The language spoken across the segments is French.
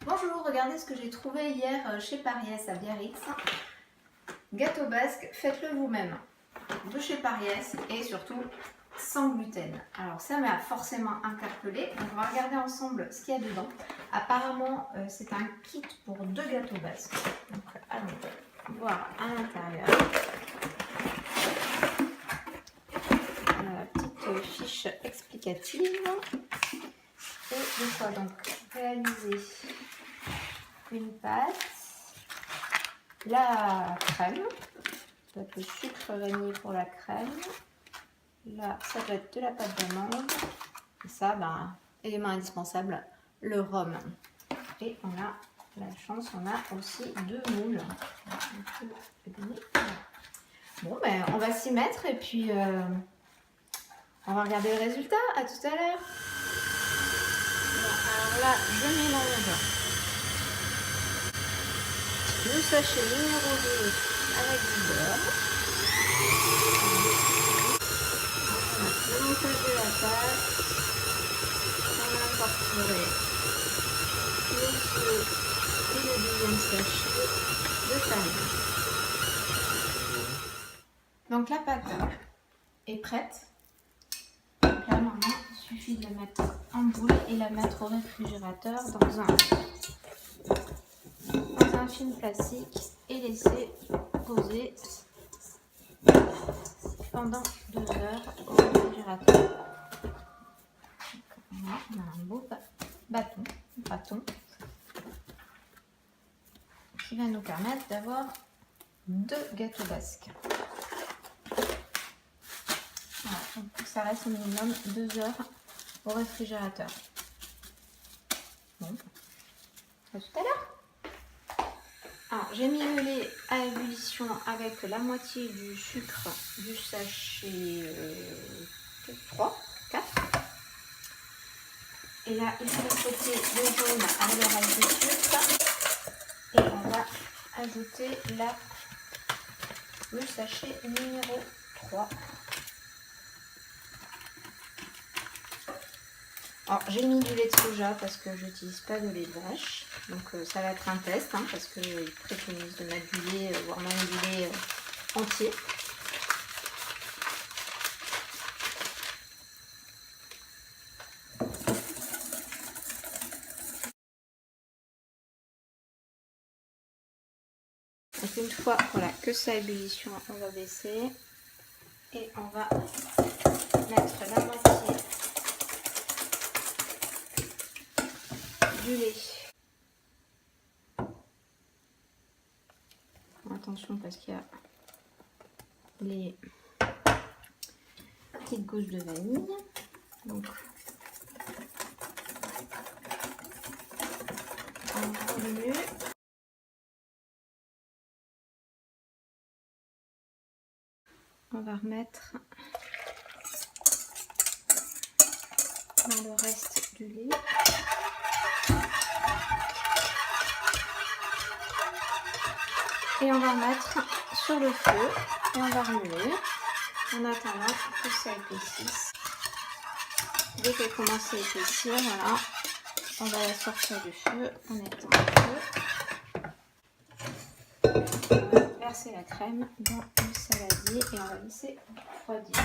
Bonjour, regardez ce que j'ai trouvé hier chez Pariès à Biarritz. Gâteau basque, faites-le vous-même. De chez Pariès et surtout sans gluten. Alors ça m'a forcément interpellée. Donc on va regarder ensemble ce qu'il y a dedans. Apparemment c'est un kit pour 2 gâteaux basques. Donc allons voir à l'intérieur. La petite fiche explicative. Et de quoi donc réaliser une pâte, la crème, ça doit être le sucre vanille pour la crème, là ça doit être de la pâte d'amande, et ça, élément indispensable, le rhum. Et on a la chance, on a aussi 2 moules. Bon, on va s'y mettre et puis on va regarder le résultat. À tout à l'heure. Alors là, je mélange le sachet numéro 2 avec du beurre. Le montage de la pâte. On a incorporé les œufs et le deuxième sachet de farine. Donc la pâte est prête. Donc là maintenant il suffit de la mettre en boule et la mettre au réfrigérateur dans un film plastique et laisser poser pendant 2 heures au réfrigérateur. Voilà, on a un beau bâton qui va nous permettre d'avoir 2 gâteaux basques. Voilà, donc ça reste au minimum 2 heures au réfrigérateur. Bon, à tout à l'heure. Alors j'ai mis le lait à ébullition avec la moitié du sucre du sachet 3, 4. Et là il faut sauter le jaune à l'orage du sucre. Et on va ajouter le sachet numéro 3. Alors j'ai mis du lait de soja parce que je n'utilise pas de lait de vache. Donc ça va être un test parce qu'ils préconisent de mettre du lait, voire même du lait entier. Donc une fois que ça a ébullition, on va baisser et on va mettre la moitié du lait. Attention parce qu'il y a les petites gousses de vanille. Donc on remue. On va remettre dans le reste du lait. Et on va mettre sur le feu et on va remuer en attendant que ça épaississe. Dès qu'elle commence à épaissir, voilà, on va la sortir du feu, on éteint le feu. On va verser la crème dans le saladier et on va laisser refroidir.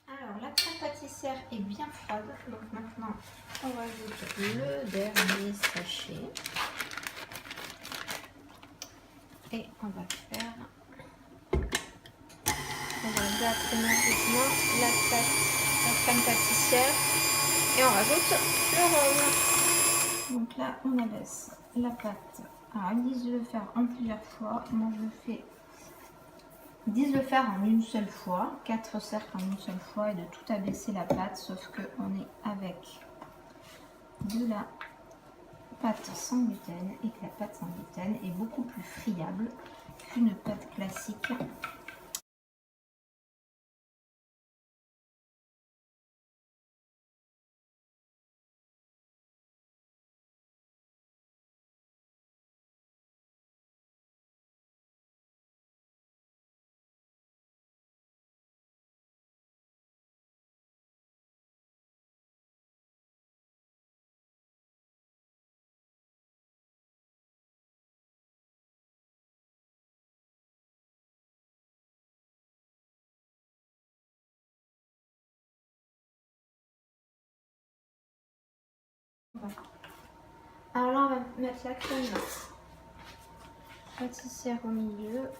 Alors la crème pâtissière est bien froide, donc maintenant on rajoute le dernier sachet et on va battre énergiquement la crème pâtissière et on rajoute le rhum. Donc là on abaisse la pâte. Alors ils disent de le faire en plusieurs fois, moi je le fais. Ils disent de le faire en une seule fois, 4 cercles en une seule fois et de tout abaisser la pâte, sauf que on est avec de la pâte sans gluten et que la pâte sans gluten est beaucoup plus friable qu'une pâte classique. Alors là, on va mettre la crème pâtissière au milieu.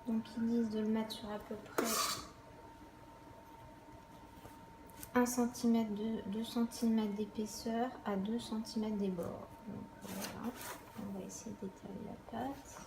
Donc ils disent de le mettre sur à peu près 1 cm, 2 cm d'épaisseur à 2 cm des bords. Donc voilà, on va essayer d'étaler la pâte.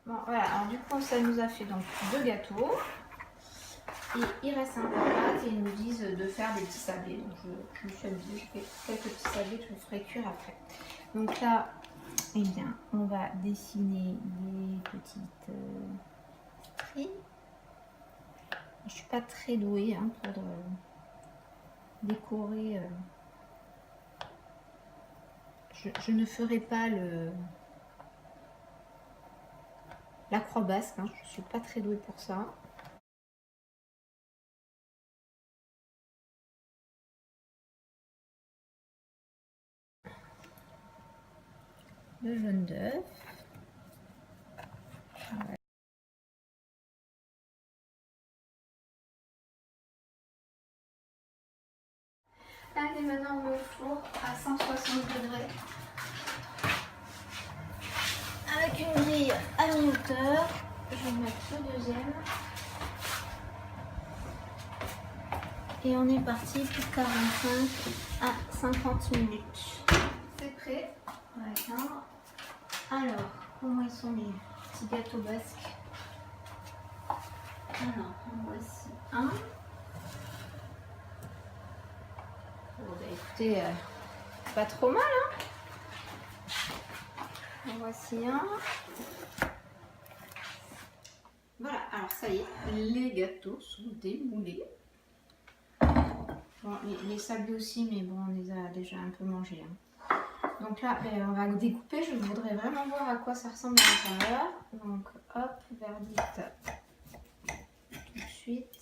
Bon voilà, alors du coup ça nous a fait donc 2 gâteaux. Et il reste un peu de pâte et ils nous disent de faire des petits sablés. Donc je me suis amusée, je fais quelques petits sablés que je ferai cuire après. Donc là, eh bien, on va dessiner des petites traits. Je suis pas très douée hein, pour décorer. Je ne ferai pas la croix basque, hein, je suis pas très douée pour ça. Le jaune d'œuf. Voilà. Allez, maintenant on met au four à 160 degrés. Avec une grille à mi-hauteur. Je vais mettre le deuxième. Et on est parti pour 45 à 50 minutes. C'est prêt. Voilà. Alors, comment ils sont les petits gâteaux basques? Alors, en voici un. Bon, bah, écoutez, pas trop mal, hein? En voici un. Voilà, alors ça y est, les gâteaux sont démoulés. Bon, les sablés aussi, mais bon, on les a déjà un peu mangés. Hein. Donc là, on va découper. Je voudrais vraiment voir à quoi ça ressemble à l'intérieur. Donc, hop, verdict tout de suite.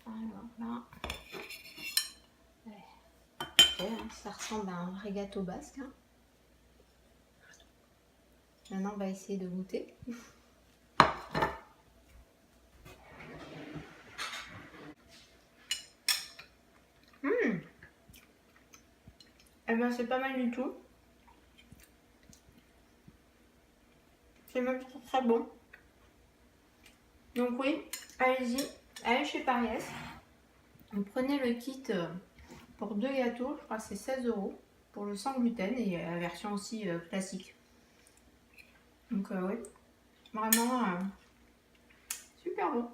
Alors là, ouais, ça ressemble à un vrai gâteau basque. Hein. Maintenant, on va essayer de goûter. Eh bien, c'est pas mal du tout. C'est même très bon. Donc oui, allez-y, allez chez Pariès. Vous prenez le kit pour 2 gâteaux, je crois que c'est 16 € pour le sans gluten et la version aussi classique. Donc oui, vraiment super bon.